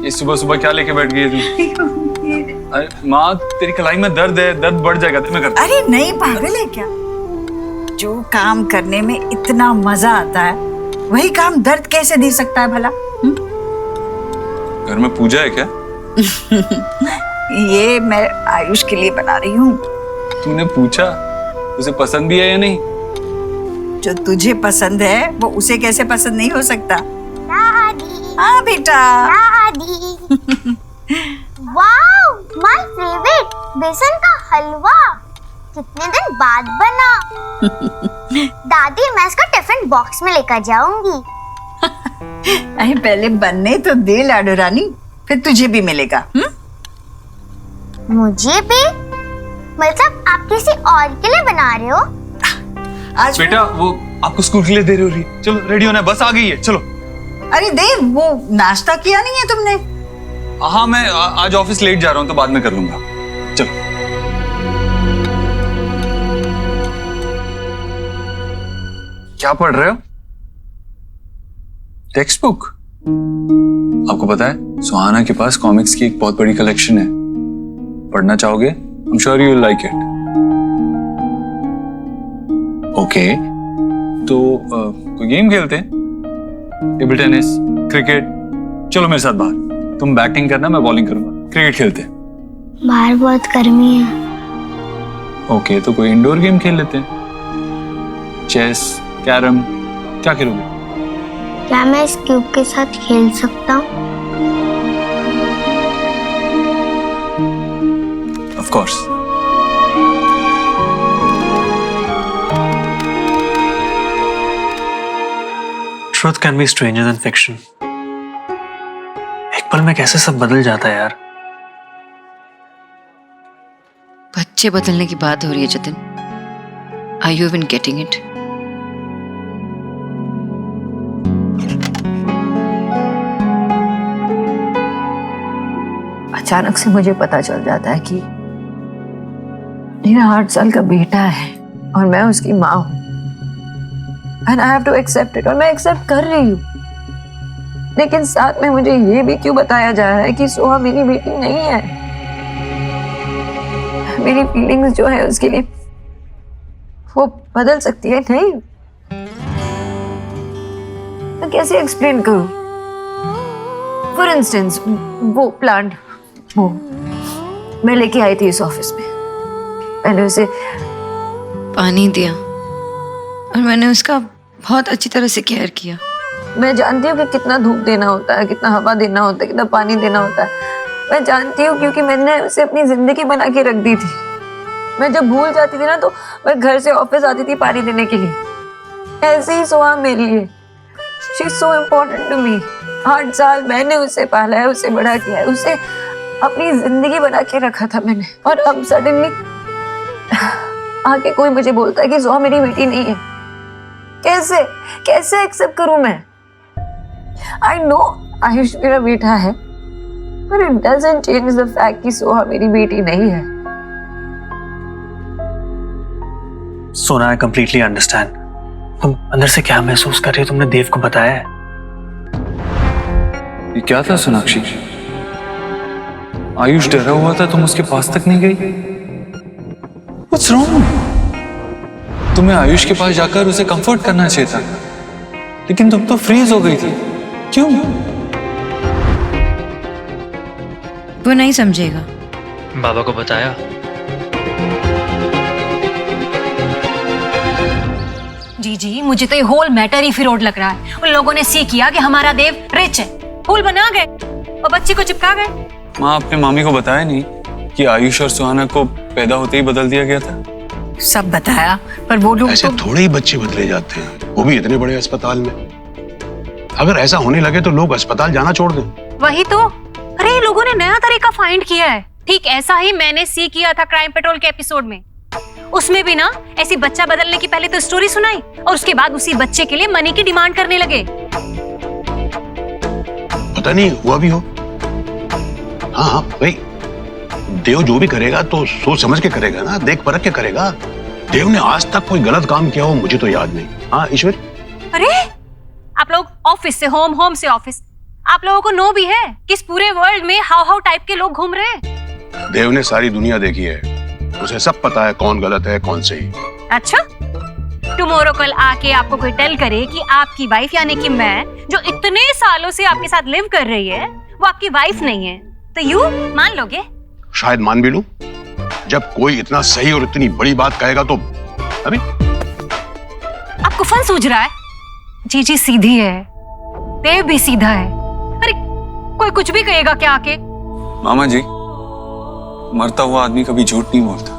ये सुबह सुबह क्या लेके बैठ गई तू? अरे माँ, तेरी कलाई में दर्द है, दर्द बढ़ जाएगा। मैं करता। अरे नहीं, पागल है क्या? जो काम करने में इतना मजा आता है वही काम दर्द कैसे दे सकता है भला? घर में पूजा है क्या? ये मैं आयुष के लिए बना रही हूँ। तूने पूछा उसे पसंद भी है या नहीं? जो तुझे पसंद है वो उसे कैसे पसंद नहीं हो सकता? दादी। हाँ बेटा। दादी। वाओ, माय फेवरेट बेसन का हलवा। कितने दिन बाद बना। दादी, मैं इसका टिफिन बॉक्स में लेकर जाऊंगी। अरे पहले बनने तो दे लाडो रानी, फिर तुझे भी मिलेगा। मुझे भी? मतलब आप किसी और के लिए बना रहे हो? आज बेटा वो आपको स्कूल के लिए देर हो रही है। चलो रेडी होना है, बस आ गई है, चलो। अरे देव, वो नाश्ता किया नहीं है तुमने? हाँ, मैं आज ऑफिस लेट जा रहा हूँ तो बाद में कर लूंगा। चलो। क्या पढ़ रहे हो? Text book? आपको पता है सुहाना के पास कॉमिक्स की एक बहुत बड़ी कलेक्शन है। पढ़ना चाहोगे? I'm sure you will like it. Okay, तो कोई गेम खेलते हैं? Table tennis, cricket? चलो मेरे साथ बाहर। तुम बैटिंग करना, मैं बॉलिंग करूंगा। क्रिकेट खेलते हैं। बाहर बहुत गर्मी है। ओके, तो कोई इंडोर गेम खेल लेते हैं। चेस, कैरम, क्या खेलोगे? क्या मैं इस क्यूब के साथ खेल सकता हूँ? Of course. Truth can be stranger than fiction. एक पल में कैसे सब बदल जाता है यार। बच्चे बदलने की बात हो रही है Jatin. Are you even getting it? अचानक से मुझे पता चल जाता है कि मेरा 8 साल का बेटा है और मैं उसकी माँ हूँ। And I have to accept it, और मैं एक्सेप्ट कर रही हूँ। लेकिन साथ में मुझे ये भी क्यों बताया जा रहा है कि सोहा मेरी बेटी नहीं है। मेरी फीलिंग्स जो है उसके लिए वो बदल सकती है। नहीं, मैं कैसे एक्सप्लेन करूँ? फॉर इंस्टेंस वो प्लांट वो मैं लेके आई थी इस ऑफिस में। मैंने उसे पानी दिया और मैंने उसका बहुत अच्छी तरह से केयर किया। मैं जानती हूँ कि कितना धूप देना होता है, कितना हवा देना होता है, कितना पानी देना होता है। मैं जानती हूँ क्योंकि मैंने उसे अपनी जिंदगी बना के रख दी थी। मैं जब भूल जाती थी ना तो मैं घर से ऑफिस आती थी पानी देने के लिए। ऐसे ही सोहा मेरे लिए, she is so important to me. 8 साल मैंने उसे पाला है, उसे बड़ा किया है, उसे अपनी जिंदगी बना के रखा था मैंने। और अब सडनली आके कोई मुझे बोलता है कि सोहा मेरी बेटी नहीं है। कैसे कैसे एक्सेप्ट करूं मैं? आई नो आयुष मेरा बेटा है, पर it doesn't change the fact कि सोहा मेरी बेटी नहीं है। सोना, आई कंप्लीटली अंडरस्टैंड। तुम अंदर से क्या महसूस कर रही हो, तुमने देव को बताया है? ये क्या था सोनाक्षी? आयुष डरा हुआ था, तुम उसके पास तक नहीं गई? What's wrong? तुम्हें आयुष के पास जाकर उसे कंफर्ट करना चाहिए था, लेकिन तुम तो फ्रीज हो गई थी। क्यों? वो नहीं समझेगा। बाबा को बताया? जी, मुझे तो ये होल मैटर ही फिरोड लग रहा है। उन लोगों ने सी किया कि हमारा देव रिच है, फूल बना गए और बच्ची को चिपका गए। माँ, आपने मामी को बताया नहीं कि आयुष और सुहाना को पैदा होते ही बदल दिया गया था? सब बताया, पर वो लोग ऐसे थोड़े ही बच्चे बदले जाते हैं, वो भी इतने बड़े अस्पताल में। अगर ऐसा होने लगे तो लोग अस्पताल जाना छोड़ दें। वही तो। अरे लोगों ने नया तरीका फाइंड किया है। ठीक ऐसा ही मैंने सी किया था क्राइम पेट्रोल के एपिसोड में। उसमें भी ना ऐसी बच्चा बदलने की पहले तो स्टोरी सुनाई और उसके बाद उसी बच्चे के लिए मनी की डिमांड करने लगे। पता नहीं हुआ भी हो। हाँ भाई, देव जो भी करेगा तो सोच समझ के करेगा ना, देख परख के करेगा। देव ने आज तक कोई गलत काम किया हो मुझे तो याद नहीं। हाँ ईश्वर? अरे आप लोग ऑफिस से होम, होम से ऑफिस, आप लोगों को नो भी है कि इस पूरे वर्ल्ड में हाउ हाउ टाइप के लोग घूम रहे हैं। देव ने सारी दुनिया देखी है, उसे सब पता है कौन गलत है कौन सही। अच्छा, टुमारो कल आके आपको कोई टेल करे कि आपकी वाइफ यानी कि मैं, जो इतने सालों से आपके साथ लिव कर रही है, वो आपकी वाइफ नहीं है, तो यू मान लोगे? शायद मान भी लूं। जब कोई इतना सही और इतनी बड़ी बात कहेगा तो अभी आपको फन सूझ रहा है? जीजी सीधी है, देव भी सीधा है। अरे कोई कुछ भी कहेगा क्या आके? मामा जी, मरता हुआ आदमी कभी झूठ नहीं बोलता।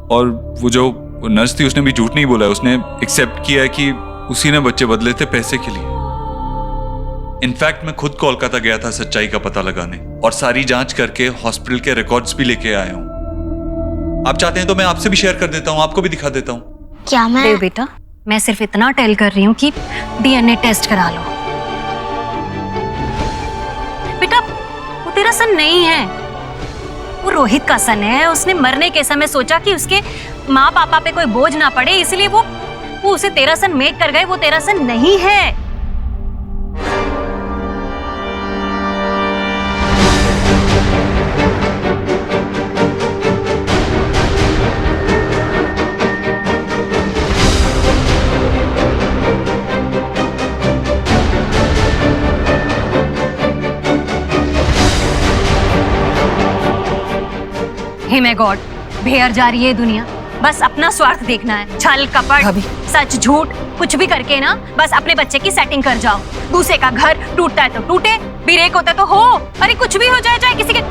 और वो जो नर्स थी उसने भी झूठ नहीं बोला है, उसने एक्सेप्ट किया है कि उसी ने बच्चे बदले थे पैसे के लिए। इनफैक्ट मैं खुद कोलकाता गया था सच्चाई का पता लगाने, और सारी जांच करके हॉस्पिटल के रिकॉर्ड्स भी लेके आया हूं। आप चाहते हैं तो मैं आपसे भी शेयर कर देता हूं, आपको भी दिखा देता हूं। क्या मैं? देव बेटा, मैं सिर्फ इतना टेल कर रही हूँ कि डीएनए टेस्ट करा लो। बेटा, वो तेरा सन नहीं है, वो रोहित का सन है। उसने मरने के समय सोचा कि उसके माँ पापा पे कोई बोझ ना पड़े, इसलिए वो उसे तेरा सन मेक कर गए। वो तेरा सन नहीं है। हे माय गॉड, भेड़ जा रही है दुनिया। बस अपना स्वार्थ देखना है। छल कपट सच झूठ कुछ भी करके ना बस अपने बच्चे की सेटिंग कर जाओ। दूसरे का घर टूटता है तो टूटे, ब्रेक होता है तो हो, अरे कुछ भी हो जाए, चाहे किसी के।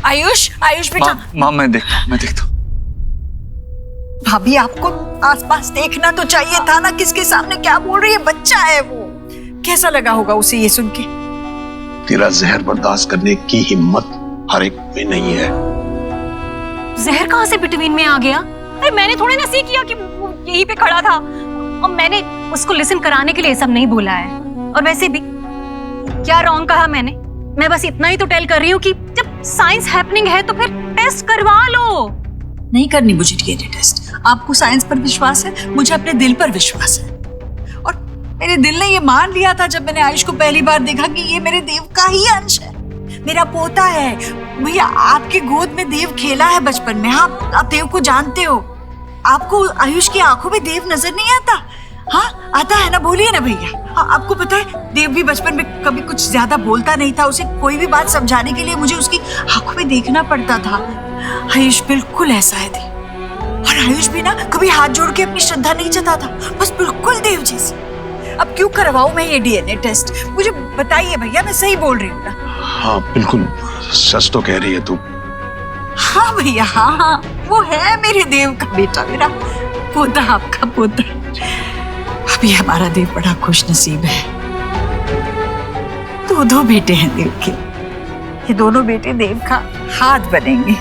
आयुष, आयुष बेटा। माँ मैं देखता हूँ। भाभी, आपको आसपास देखना तो चाहिए था ना, किसके सामने क्या बोल रही है? बच्चा है वो, कैसा लगा होगा उसे ये सुन के? तेरा जहर बर्दाश्त करने की हिम्मत हर एक में नहीं है। जहर कहाँ से बिटवीन में आ गया? अरे मैंने थोड़ी ना सी किया कि वो यहीं पे खड़ा था, और मैंने उसको लिसन कराने के लिए सब नहीं बोला है। और वैसे भी क्या रॉन्ग कहा मैंने? मैं बस इतना ही तो टेल कर रही हूँ कि जब साइंस हैपनिंग है तो फिर टेस्ट करवा लो। नहीं करनी मुझे डीएनए टेस्ट। आपको साइंस पर विश्वास है, मुझे अपने दिल पर विश्वास है। और मेरे दिल ने ये मान लिया था जब मैंने आयुष को पहली बार देखा कि ये मेरे देव का ही अंश है, मेरा पोता है। भैया, आपके गोद में देव खेला है बचपन में। आप देव को जानते हो। आपको आयुष की आंखों में देव नजर नहीं आता? हाँ, आता है ना, बोलिए ना भैया। हाँ, आपको पता है देव भी बचपन में कभी कुछ ज्यादा बोलता नहीं था। उसे कोई भी बात समझाने के लिए मुझे उसकी आंखों में देखना पड़ता था। आयुष बिल्कुल ऐसा है देव। और आयुष भी ना कभी हाथ जोड़ के अपनी श्रद्धा नहीं जताता, बस बिल्कुल देव जैसे। अब क्यों करवाऊं मैं ये डीएनए टेस्ट? मुझे बताइए भैया, मैं सही बोल रही हूँ ना? हाँ बिल्कुल सच तो कह रही है तू। हाँ भैया, हाँ, वो है मेरे देव का बेटा, मेरा पोता, आपका पोता। अभी हमारा देव बड़ा खुश नसीब है। दो बेटे हैं देव के। ये दोनों बेटे देव का हाथ बनेंगे,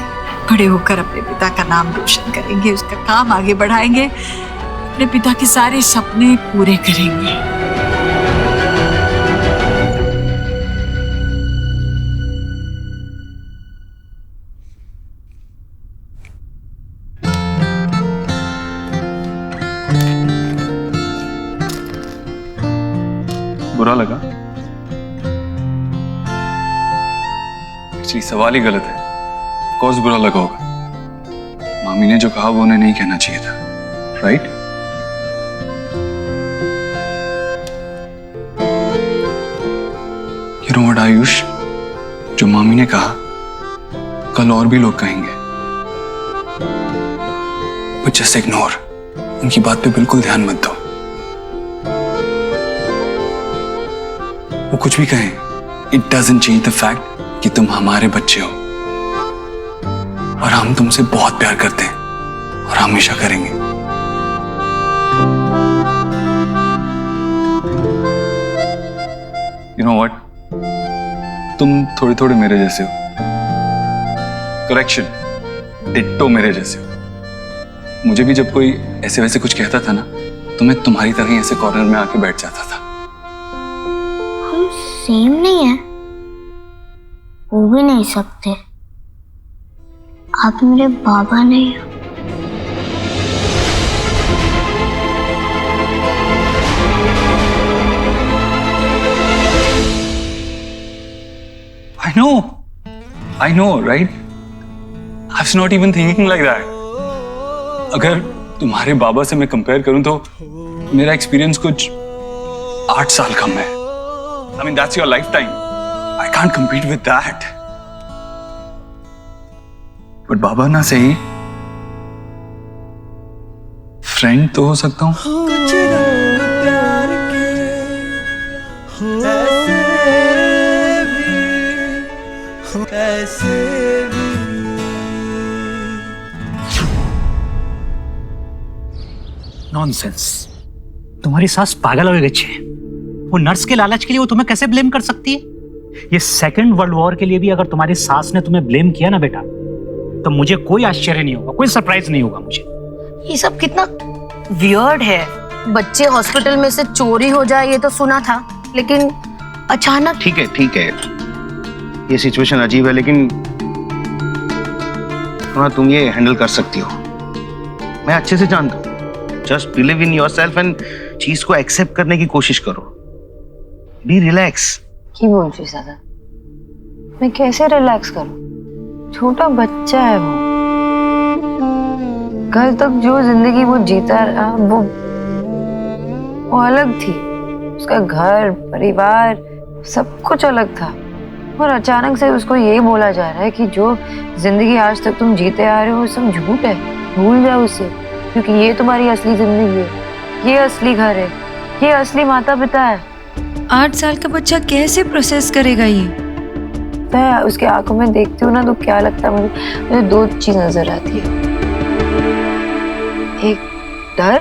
बड़े होकर अपने पिता का नाम रोशन करेंगे, उसका काम आगे बढ़ाएंगे, अपने पिता के सारे सपने पूरे करेंगे। बुरा लगा? एक्चुअली सवाल ही गलत है। ऑफ कोर्स बुरा लगा होगा। मामी ने जो कहा वो उन्हें नहीं कहना चाहिए था, right? You know what Ayush, जो मामी ने कहा कल और भी लोग कहेंगे, बट जस्ट इग्नोर। उनकी बात पे बिल्कुल ध्यान मत दो। वो कुछ भी कहें, it doesn't change the fact कि तुम हमारे बच्चे हो, और हम तुमसे बहुत प्यार करते हैं और हमेशा करेंगे। यू नो व्हाट, तुम थोड़े थोड़े मेरे जैसे हो। करेक्शन, डिट्टो मेरे जैसे हो। मुझे भी जब कोई ऐसे वैसे कुछ कहता था ना, तो मैं तुम्हारी तरह ही ऐसे कॉर्नर में आके बैठ जाता था। हम सेम नहीं है, हो भी नहीं सकते। आप मेरे बाबा नहीं हो। I know, right? I was not even thinking like that. अगर तुम्हारे बाबा से मैं कंपेयर करूं तो मेरा एक्सपीरियंस कुछ 8 साल कम है. I mean, that's your lifetime. I can't compete with that. But बाबा ना सही, फ्रेंड तो हो सकता हूं. नॉनसेंस. तुम्हारी सास पागल हो गई है. वो नर्स के लालच के लिए वो तुम्हें कैसे ब्लेम कर सकती है? ये सेकंड वर्ल्ड वॉर के लिए भी अगर तुम्हारी सास ने तुम्हें ब्लेम किया ना बेटा, तो मुझे कोई आश्चर्य नहीं होगा, कोई सरप्राइज नहीं होगा मुझे. ये सब कितना वियर्ड है. बच्चे हॉस्पिटल में से चोरी हो जाए ये तो सुना था, लेकिन अचानक. ठीक है, ये सिचुएशन अजीब है, लेकिन तुम ये हैंडल कर सकती हो. मैं अच्छे से जानता हूँ. Just believe in yourself and चीज को एक्सेप्ट करने की कोशिश करो. Be relax. की बोल रही दादा? मैं कैसे रिलैक्स करूं? छोटा बच्चा है वो. कल तक जो जिंदगी वो जीता रहा वो अलग थी. उसका घर, परिवार, सब कुछ अलग था. और अचानक से उसको ये बोला जा रहा है कि जो जिंदगी आज तक तुम जीते आ रहे हो वो सब झूठ है, भूल जाओ उसे, क्योंकि ये तुम्हारी असली जिंदगी है, ये असली घर है, ये असली माता पिता है. 8 साल का बच्चा कैसे प्रोसेस करेगा ये? मैं उसके आंखों में देखती हूँ ना तो क्या लगता है मुझे 2 चीज नजर आती है. एक डर,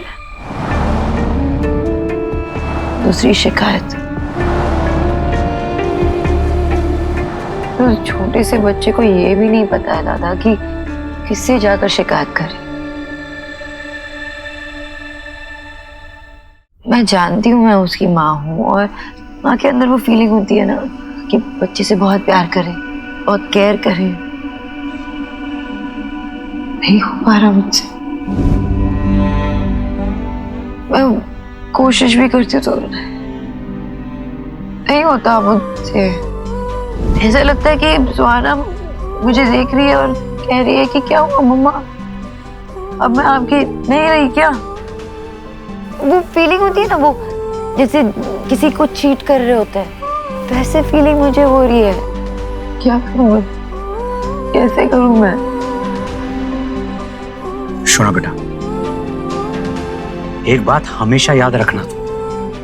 दूसरी शिकायत. तो छोटे से बच्चे को ये भी नहीं पता है दादा कि किससे जाकर शिकायत करे. मैं जानती हूँ मैं उसकी माँ हूँ, और माँ के अंदर वो फीलिंग होती है ना कि बच्चे से बहुत प्यार करें, बहुत केयर करें. नहीं हो पा रहा मुझसे. मैं कोशिश भी करती हूँ तो नहीं होता मुझसे. ऐसा लगता है कि सुहाना मुझे देख रही है और कह रही है कि क्या हुआ मम्मा, अब मैं आपकी नहीं रही क्या? वो फीलिंग होती है ना, वो जैसे किसी को चीट कर रहे होते हैं, वैसे फीलिंग मुझे हो रही है. क्या करूं मैं, कैसे करूं मैं? सुना बेटा, एक बात हमेशा याद रखना,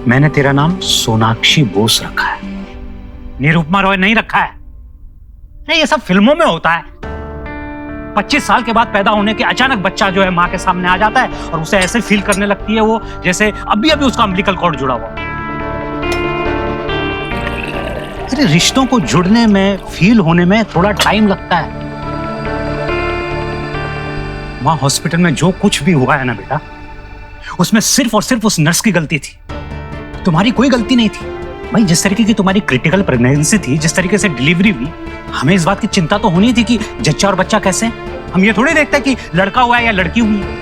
मैंने तेरा नाम सोनाक्षी बोस रखा है, निरुपमा रॉय नहीं रखा है. नहीं, ये सब फिल्मों में होता है. 25 साल के बाद पैदा होने के अचानक बच्चा जो है माँ के सामने आ जाता है और उसे ऐसे फील करने लगती है वो जैसे अभी अभी उसका अम्बिलिकल कॉर्ड जुड़ा हुआ. अरे रिश्तों को जुड़ने में, फील होने में थोड़ा टाइम लगता है. वहां हॉस्पिटल में जो कुछ भी हुआ है ना बेटा, उसमें सिर्फ और सिर्फ उस नर्स की गलती थी, तुम्हारी कोई गलती नहीं थी. भाई जिस तरीके की तुम्हारी क्रिटिकल प्रेगनेंसी थी, जिस तरीके से डिलीवरी हुई, हमें इस बात की चिंता तो होनी थी कि जच्चा और बच्चा कैसे. हम ये थोड़ी देखते कि लड़का हुआ है या लड़की हुई है.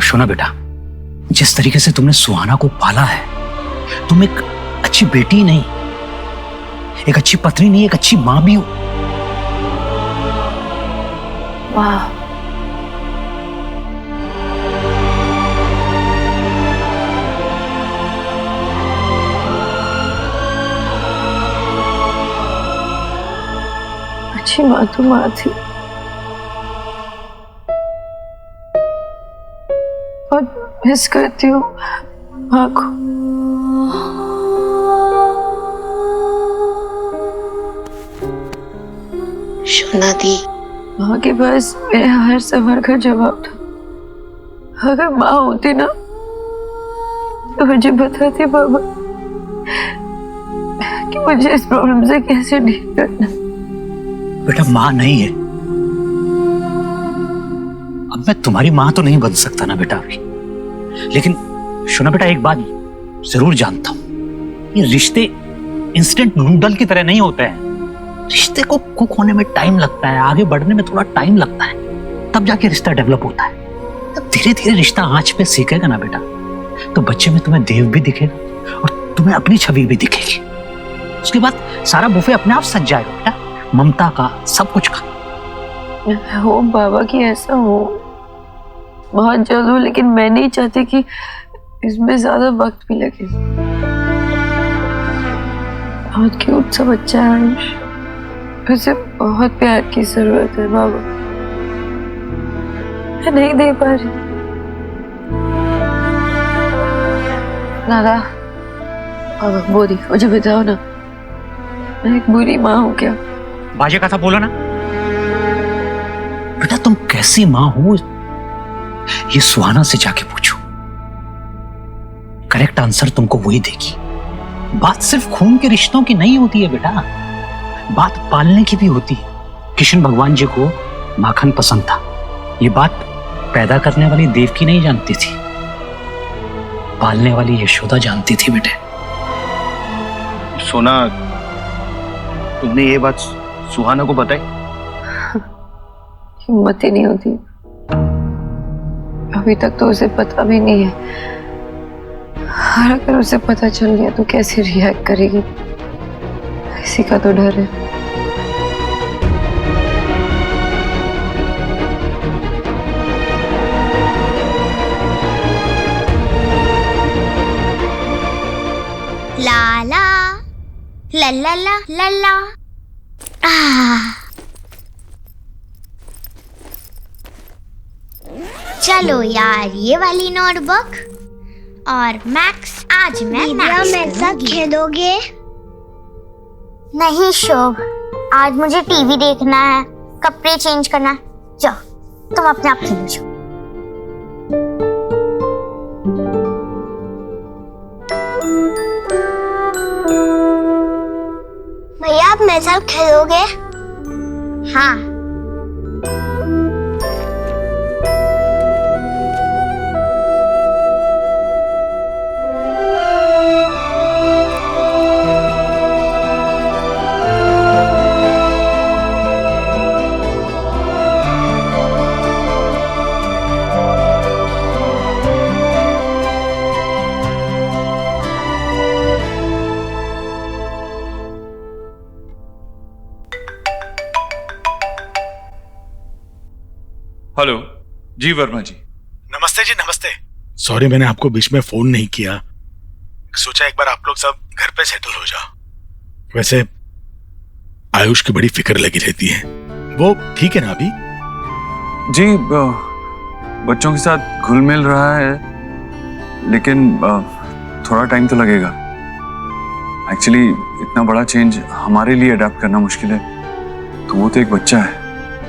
सुना बेटा, जिस तरीके से तुमने सुहाना को पाला है, तुम एक अच्छी बेटी नहीं, एक अच्छी पत्नी नहीं, एक अच्छी मां भी हो. वाह, अच्छी माँ तो माँ थी, और मिस करती हूँ माँ को. शोना दी, माँ के पास मेरे हर सवाल का जवाब था. अगर माँ होती ना तो मुझे बताती बाबा कि मुझे इस प्रॉब्लम से कैसे डील करना. बेटा मां नहीं है. अब मैं तुम्हारी मां तो नहीं बन सकता ना बेटा अभी, लेकिन सुना बेटा, एक बात जरूर जानता हूं, ये रिश्ते इंस्टेंट नूडल की तरह नहीं होते हैं. रिश्ते को कुक होने में टाइम लगता है, आगे बढ़ने में थोड़ा टाइम लगता है, तब जाके रिश्ता डेवलप होता है. तब धीरे धीरे रिश्ता आंच पे सीखेगा ना बेटा, तो बच्चे में तुम्हें देव भी दिखेगा और तुम्हें अपनी छवि भी दिखेगी। उसके बाद सारा बुफे अपने आप सज जाएगा बेटा, ममता का, सब कुछ का। हो बाबा कि ऐसा हो, बहुत जल्द हो, लेकिन मैं नहीं चाहती कि इसमें ज्यादा वक्त भी लगे। बहुत क्यूट सा बच्चा है आयुष, उसे बहुत प्यार की जरूरत है बाबा, मैं नहीं दे पा रही। नाना बाबा बोली, मुझे बताओ ना, मैं एक बुरी माँ हूँ क्या? बाजे का था बोलो ना बेटा, तुम कैसी माँ हो ये सुहाना से जाके पूछो, करेक्ट आंसर तुमको वही देगी। बात सिर्फ खून के रिश्तों की नहीं होती है बेटा, बात पालने की भी होती है। कृष्ण भगवान जी को माखन पसंद था, ये बात पैदा करने वाली देवकी नहीं जानती थी, पालने वाली यशोदा जानती थी बेटे। सोना, तुमने ये बात सुहाना को बताई? हिम्मत ही नहीं होती, अभी तक तो उसे पता भी नहीं है, और अगर उसे पता चल गया तो कैसे रिएक्ट करेगी, इसी का तो डर है। ला ला ला ला ला ला ला। चलो यार, ये वाली नोटबुक और मैक्स आज मैं मेरे साथ खेलोगे? नहीं शोभ, आज मुझे टीवी देखना है, कपड़े चेंज करना है। जाओ तुम अपने आप खेलो जाओ। भैया आप मेरे साथ खेलोगे? हाँ। हेलो जी वर्मा जी। नमस्ते जी, नमस्ते। सॉरी मैंने आपको बीच में फोन नहीं किया, सोचा एक बार आप लोग सब घर पे सेटल हो जाओ। वैसे आयुष की बड़ी फिक्र लगी रहती है, वो ठीक है ना अभी? जी बच्चों के साथ घुल मिल रहा है, लेकिन थोड़ा टाइम तो लगेगा। एक्चुअली इतना बड़ा चेंज हमारे लिए अडेप्ट करना मुश्किल है, तो वो तो एक बच्चा है।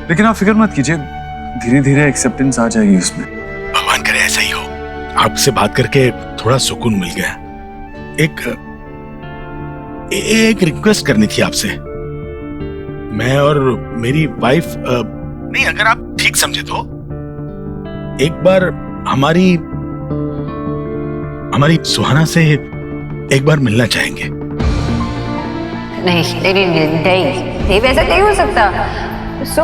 लेकिन आप फिक्र मत कीजिए, धीरे धीरे एक्सेप्टेंस आ जाएगी उसमें। भगवान करे ऐसा ही हो। आपसे बात करके थोड़ा सुकून मिल गया। एक रिक्वेस्ट करनी थी आपसे। मैं और मेरी वाइफ, नहीं अगर आप ठीक समझे तो एक बार हमारी सुहाना से एक बार मिलना चाहेंगे। नहीं, वैसा नहीं हो सकता। सो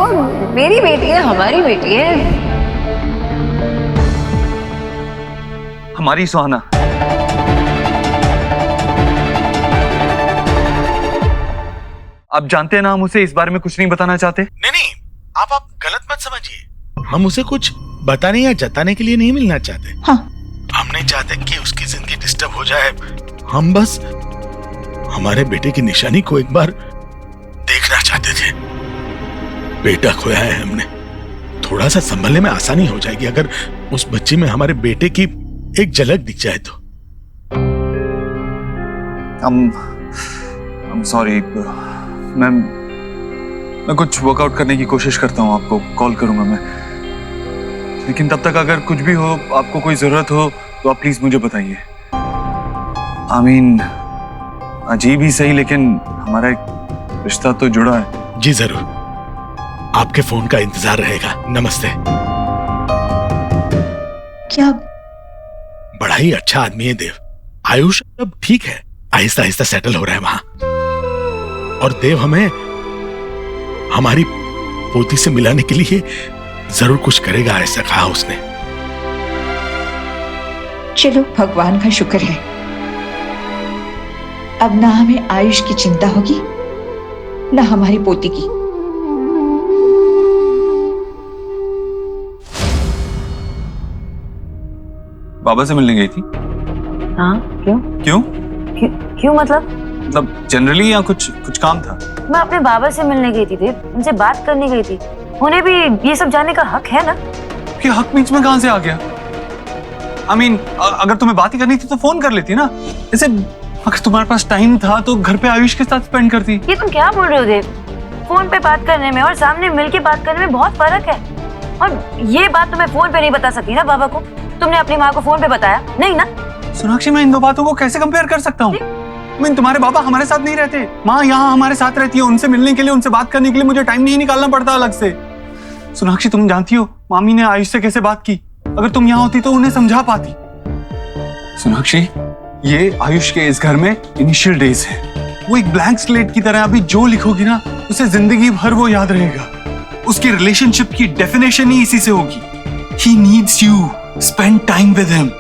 मेरी बेटी है, हमारी बेटी है। हमारी सुहाना। आप जानते हैं ना, हम उसे इस बारे में कुछ नहीं बताना चाहते। नहीं, आप गलत मत समझिए। हम उसे कुछ बताने या जताने के लिए नहीं मिलना चाहते। हाँ। हम नहीं चाहते कि उसकी जिंदगी डिस्टर्ब हो जाए। हम बस हमारे बेटे की निशानी को एक बार देखना चाहते थे। बेटा खोया है हमने, थोड़ा सा संभलने में आसानी हो जाएगी अगर उस बच्ची में हमारे बेटे की एक झलक दिख जाए तो। I'm sorry, मैं कुछ वर्कआउट करने की कोशिश करता हूँ, आपको कॉल करूंगा मैं। लेकिन तब तक अगर कुछ भी हो, आपको कोई जरूरत हो तो आप प्लीज मुझे बताइए। अजीब ही सही, लेकिन हमारा एक रिश्ता तो जुड़ा है। जी जरूर, आपके फोन का इंतजार रहेगा। नमस्ते। क्या? बड़ा ही अच्छा आदमी है देव। आयुष अब ठीक है, आहिस्ता आहिस्ता सेटल हो रहा है वहां। और देव हमें हमारी पोती से मिलाने के लिए जरूर कुछ करेगा, ऐसा कहा उसने। चलो भगवान का शुक्र है, अब ना हमें आयुष की चिंता होगी ना हमारी पोती की। बाबा से मिलने गई थी? हाँ, क्यों क्यों? क्यों मतलब जनरली या कुछ काम था? मैं अपने बाबा से मिलने गई थी देव, उनसे बात करने गई थी। उन्हें भी ये सब जानने का हक है ना। कि हक बीच में कहां से आ गया? I mean, अगर तुम्हें बात ही करनी थी तो फोन कर लेती ना। जैसे अगर तुम्हारे पास टाइम था तो घर पे आयुष के साथ स्पेंड करती। ये तुम क्या बोल रहे हो देव? फोन पे बात करने में और सामने मिलके बात करने में बहुत फर्क है। और ये बात तुम्हें फोन पे नहीं बता सकती ना बाबा को। तुमने अपनी माँ को फोन पे बताया नहीं ना? सोनाक्षी, मैं इन दो बातों को कैसे कंपेयर कर सकता हूँ? तुम्हारे बाबा हमारे साथ नहीं रहते, माँ यहाँ हमारे साथ रहती है। उनसे मिलने के लिए, उनसे बात करने के लिए मुझे टाइम नहीं निकालना पड़ता अलग से। सोनाक्षी, तुम जानती हो मामी ने आयुष से कैसे बात की? अगर तुम यहाँ होती तो उन्हें समझा पाती। सोनाक्षी, ये आयुष के इस घर में इनिशियल डेज है। वो एक ब्लैंक स्लेट की तरह, अभी जो लिखोगी ना उसे जिंदगी भर वो याद रहेगा। उसकी रिलेशनशिप की डेफिनेशन ही इसी से होगी। He needs you. Spend time with him.